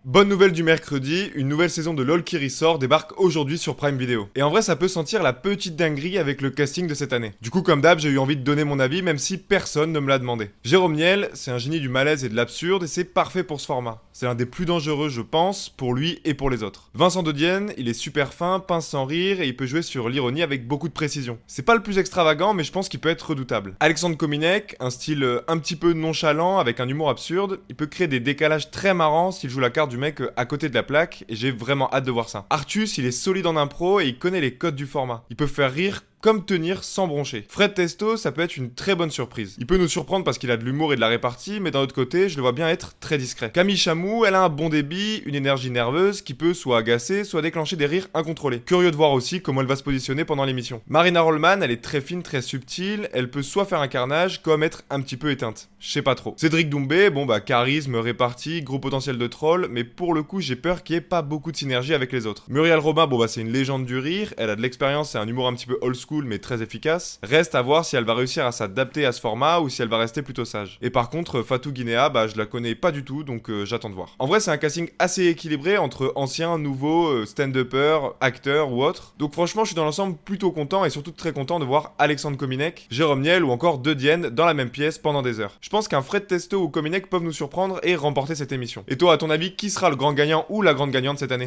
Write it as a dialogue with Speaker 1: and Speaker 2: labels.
Speaker 1: Bonne nouvelle du mercredi, une nouvelle saison de LOL qui ressort débarque aujourd'hui sur Prime Video. Et en vrai ça peut sentir la petite dinguerie avec le casting de cette année. Du coup comme d'hab j'ai eu envie de donner mon avis même si personne ne me l'a demandé. Jérôme Niel, c'est un génie du malaise et de l'absurde et c'est parfait pour ce format. C'est l'un des plus dangereux je pense, pour lui et pour les autres. Vincent De Dienne, il est super fin, pince sans rire et il peut jouer sur l'ironie avec beaucoup de précision. C'est pas le plus extravagant mais je pense qu'il peut être redoutable. Alexandre Kominek, un style un petit peu nonchalant avec un humour absurde, il peut créer des décalages très marrants s'il joue la carte du mec à côté de la plaque et j'ai vraiment hâte de voir ça. Artus, il est solide en impro et il connaît les codes du format. Il peut faire rire comme tenir sans broncher. Fred Testo, ça peut être une très bonne surprise. Il peut nous surprendre parce qu'il a de l'humour et de la répartie, mais d'un autre côté, je le vois bien être très discret. Camille Chamou, elle a un bon débit, une énergie nerveuse qui peut soit agacer, soit déclencher des rires incontrôlés. Curieux de voir aussi comment elle va se positionner pendant l'émission. Marina Rollman, elle est très fine, très subtile, elle peut soit faire un carnage, comme être un petit peu éteinte. Je sais pas trop. Cédric Doumbé, charisme, réparti, gros potentiel de troll, mais pour le coup, j'ai peur qu'il n'y ait pas beaucoup de synergie avec les autres. Muriel Robin, c'est une légende du rire, elle a de l'expérience et un humour un petit peu old school mais très efficace. Reste à voir si elle va réussir à s'adapter à ce format ou si elle va rester plutôt sage. Et par contre, Fatou Guinea, je la connais pas du tout, donc j'attends de voir. En vrai, c'est un casting assez équilibré entre anciens, nouveaux, stand-uppers, acteurs ou autres. Donc franchement, je suis dans l'ensemble plutôt content et surtout très content de voir Alexandre Kominek, Jérôme Niel ou encore De Dienne dans la même pièce pendant des heures. Je pense qu'un Fred Testo ou Kominek peuvent nous surprendre et remporter cette émission. Et toi, à ton avis, qui sera le grand gagnant ou la grande gagnante cette année ?